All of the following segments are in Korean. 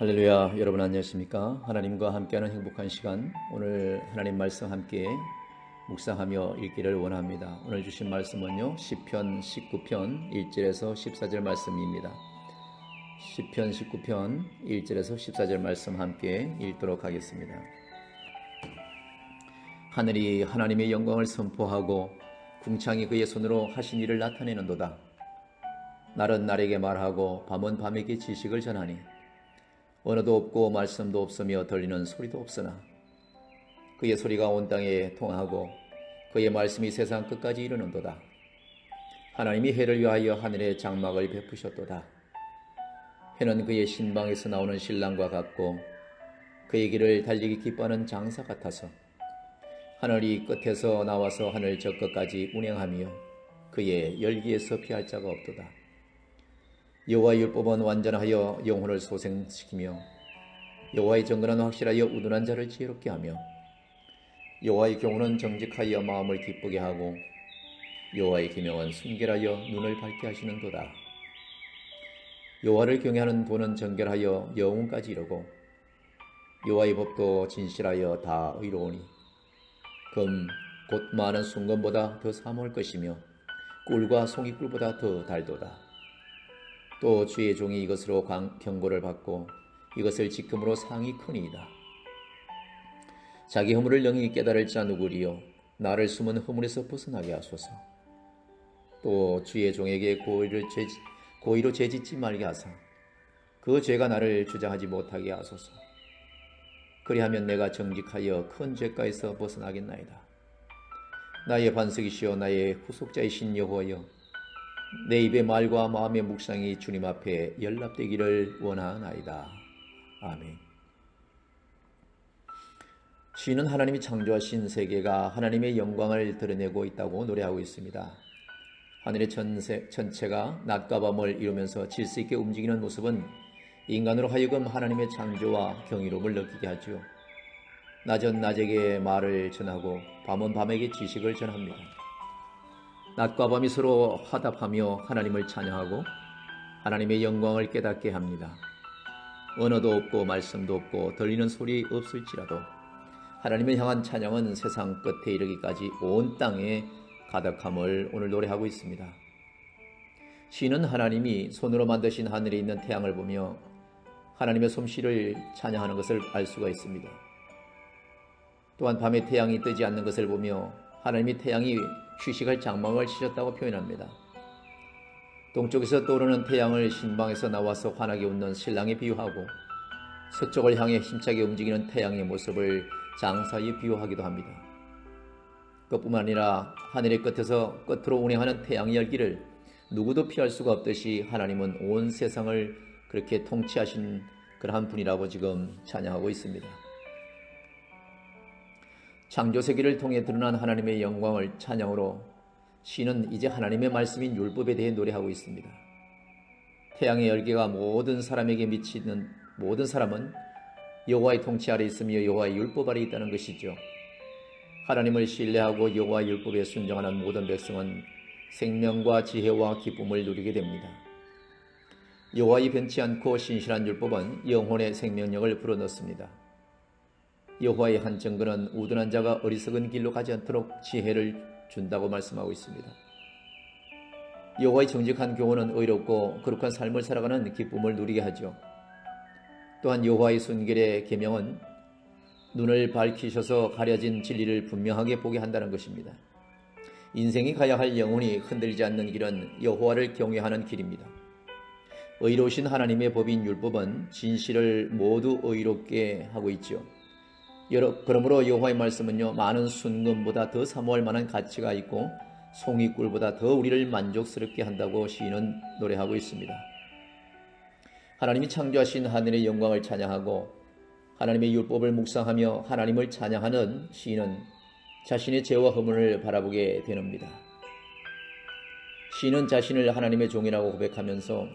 할렐루야. 여러분 안녕하십니까? 하나님과 함께하는 행복한 시간, 오늘 하나님 말씀 함께 묵상하며 읽기를 원합니다. 오늘 주신 말씀은요, 시편 19편 1절에서 14절 말씀입니다. 시편 19편 1절에서 14절 말씀 함께 읽도록 하겠습니다. 하늘이 하나님의 영광을 선포하고 궁창이 그의 손으로 하신 일을 나타내는도다. 날은 날에게 말하고 밤은 밤에게 지식을 전하니 언어도 없고 말씀도 없으며 들리는 소리도 없으나 그의 소리가 온 땅에 통하고 그의 말씀이 세상 끝까지 이르는도다. 하나님이 해를 위하여 하늘에 장막을 베푸셨도다. 해는 그의 신방에서 나오는 신랑과 같고 그의 길을 달리기 기뻐하는 장사 같아서 하늘이 끝에서 나와서 하늘 저 끝까지 운행하며 그의 열기에서 피할 자가 없도다. 여호와의 율법은 완전하여 영혼을 소생시키며 여호와의 정근은 확실하여 우둔한 자를 지혜롭게 하며 여호와의 교훈은 정직하여 마음을 기쁘게 하고 여호와의 계명은 순결하여 눈을 밝게 하시는도다. 여호와를 경외하는 도는 정결하여 영혼까지 이르고 여호와의 법도 진실하여 다 의로우니 금 곧 많은 순금보다 더 사모할 것이며 꿀과 송이꿀보다 더 달도다. 또 주의 종이 이것으로 경고를 받고 이것을 지킴으로 상이 크니이다. 자기 허물을 영이 깨달을 자 누구리요? 나를 숨은 허물에서 벗어나게 하소서. 또 주의 종에게 고의로 죄짓지 말게 하사 그 죄가 나를 주장하지 못하게 하소서. 그리하면 내가 정직하여 큰 죄가에서 벗어나겠나이다. 나의 반석이시여 나의 후속자이신 여호와여, 내 입의 말과 마음의 묵상이 주님 앞에 연락되기를 원하나이다. 아멘. 시인은 하나님이 창조하신 세계가 하나님의 영광을 드러내고 있다고 노래하고 있습니다. 하늘의 전체가 낮과 밤을 이루면서 질서 있게 움직이는 모습은 인간으로 하여금 하나님의 창조와 경이로움을 느끼게 하죠. 낮은 낮에게 말을 전하고 밤은 밤에게 지식을 전합니다. 낮과 밤이 서로 화답하며 하나님을 찬양하고 하나님의 영광을 깨닫게 합니다. 언어도 없고 말씀도 없고 들리는 소리 없을지라도 하나님을 향한 찬양은 세상 끝에 이르기까지 온 땅에 가득함을 오늘 노래하고 있습니다. 시인은 하나님이 손으로 만드신 하늘에 있는 태양을 보며 하나님의 솜씨를 찬양하는 것을 알 수가 있습니다. 또한 밤에 태양이 뜨지 않는 것을 보며 하나님이 태양이 휴식할 장막을 치셨다고 표현합니다. 동쪽에서 떠오르는 태양을 신방에서 나와서 환하게 웃는 신랑에 비유하고 서쪽을 향해 힘차게 움직이는 태양의 모습을 장사에 비유하기도 합니다. 그뿐만 아니라 하늘의 끝에서 끝으로 운행하는 태양의 열기를 누구도 피할 수가 없듯이 하나님은 온 세상을 그렇게 통치하신 그러한 분이라고 지금 찬양하고 있습니다. 창조세계를 통해 드러난 하나님의 영광을 찬양으로 시인은 이제 하나님의 말씀인 율법에 대해 노래하고 있습니다. 태양의 열기가 모든 사람에게 미치는 모든 사람은 여호와의 통치 아래 있으며 여호와의 율법 아래 있다는 것이죠. 하나님을 신뢰하고 여호와의 율법에 순종하는 모든 백성은 생명과 지혜와 기쁨을 누리게 됩니다. 여호와의 변치 않고 신실한 율법은 영혼의 생명력을 불어넣습니다. 여호와의 한 정근은 우둔한 자가 어리석은 길로 가지 않도록 지혜를 준다고 말씀하고 있습니다. 여호와의 정직한 교훈은 의롭고 거룩한 삶을 살아가는 기쁨을 누리게 하죠. 또한 여호와의 순결의 계명은 눈을 밝히셔서 가려진 진리를 분명하게 보게 한다는 것입니다. 인생이 가야 할 영혼이 흔들리지 않는 길은 여호와를 경외하는 길입니다. 의로우신 하나님의 법인 율법은 진실을 모두 의롭게 하고 있죠. 그러므로 여호와의 말씀은요, 많은 순금보다 더 사모할 만한 가치가 있고 송이꿀보다 더 우리를 만족스럽게 한다고 시인은 노래하고 있습니다. 하나님이 창조하신 하늘의 영광을 찬양하고 하나님의 율법을 묵상하며 하나님을 찬양하는 시인은 자신의 죄와 허물을 바라보게 되는니다. 시인은 자신을 하나님의 종이라고 고백하면서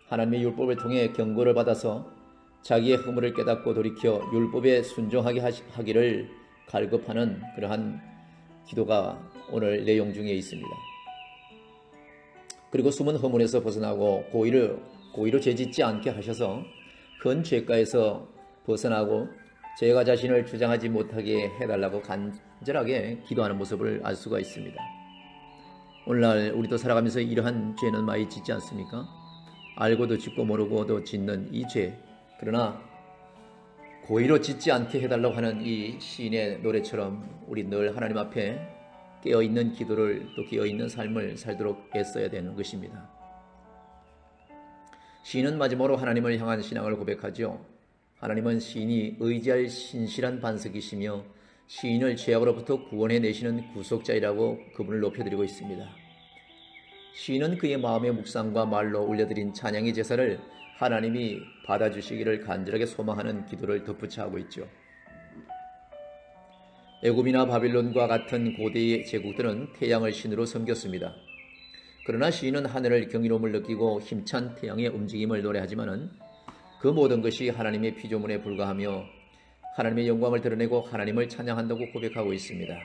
하나님의 율법을 통해 경고를 받아서 자기의 허물을 깨닫고 돌이켜 율법에 순종하게 하기를 갈급하는 그러한 기도가 오늘 내용 중에 있습니다. 그리고 숨은 허물에서 벗어나고 고의로 죄짓지 않게 하셔서 큰 죄가에서 벗어나고 제가 자신을 주장하지 못하게 해달라고 간절하게 기도하는 모습을 알 수가 있습니다. 오늘날 우리도 살아가면서 이러한 죄는 많이 짓지 않습니까? 알고도 짓고 모르고도 짓는 이 죄. 그러나 고의로 짓지 않게 해달라고 하는 이 시인의 노래처럼 우리 늘 하나님 앞에 깨어있는 기도를 또 깨어있는 삶을 살도록 애써야 되는 것입니다. 시인은 마지막으로 하나님을 향한 신앙을 고백하죠. 하나님은 시인이 의지할 신실한 반석이시며 시인을 죄악으로부터 구원해 내시는 구속자이라고 그분을 높여드리고 있습니다. 시인은 그의 마음의 묵상과 말로 올려드린 찬양의 제사를 하나님이 받아주시기를 간절하게 소망하는 기도를 덧붙여 하고 있죠. 애굽이나 바빌론과 같은 고대의 제국들은 태양을 신으로 섬겼습니다. 그러나 시인은 하늘의 경이로움을 느끼고 힘찬 태양의 움직임을 노래하지만은 그 모든 것이 하나님의 피조물에 불과하며 하나님의 영광을 드러내고 하나님을 찬양한다고 고백하고 있습니다.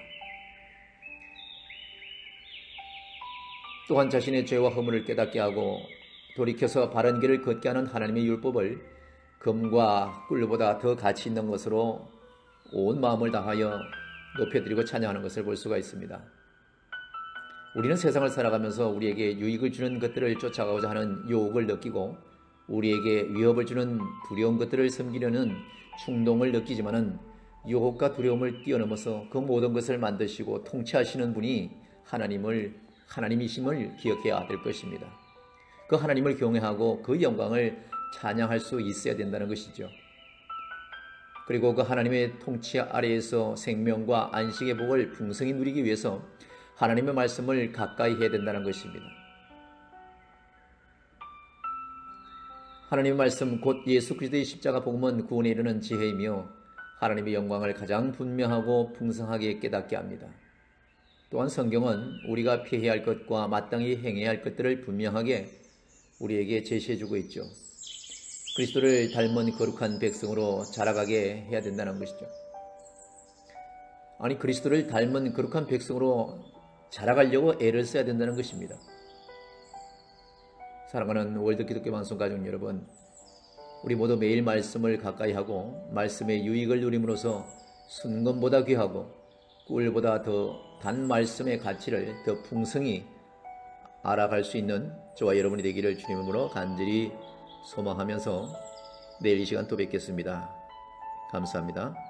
또한 자신의 죄와 허물을 깨닫게 하고 돌이켜서 바른 길을 걷게 하는 하나님의 율법을 금과 꿀보다 더 가치 있는 것으로 온 마음을 다하여 높여드리고 찬양하는 것을 볼 수가 있습니다. 우리는 세상을 살아가면서 우리에게 유익을 주는 것들을 쫓아가고자 하는 유혹을 느끼고 우리에게 위협을 주는 두려운 것들을 섬기려는 충동을 느끼지만은 유혹과 두려움을 뛰어넘어서 그 모든 것을 만드시고 통치하시는 분이 하나님이심을 기억해야 될 것입니다. 그 하나님을 경외하고 그 영광을 찬양할 수 있어야 된다는 것이죠. 그리고 그 하나님의 통치 아래에서 생명과 안식의 복을 풍성히 누리기 위해서 하나님의 말씀을 가까이 해야 된다는 것입니다. 하나님의 말씀 곧 예수 그리스도의 십자가 복음은 구원에 이르는 지혜이며 하나님의 영광을 가장 분명하고 풍성하게 깨닫게 합니다. 또한 성경은 우리가 피해야 할 것과 마땅히 행해야 할 것들을 분명하게 우리에게 제시해주고 있죠. 그리스도를 닮은 거룩한 백성으로 자라가게 해야 된다는 것이죠. 아니, 그리스도를 닮은 거룩한 백성으로 자라가려고 애를 써야 된다는 것입니다. 사랑하는 월드기독교 방송 가족 여러분, 우리 모두 매일 말씀을 가까이 하고 말씀의 유익을 누림으로써 순금보다 귀하고 꿀보다 더 단 말씀의 가치를 더 풍성히 알아갈 수 있는 저와 여러분이 되기를 주님으로 간절히 소망하면서 내일 이 시간 또 뵙겠습니다. 감사합니다.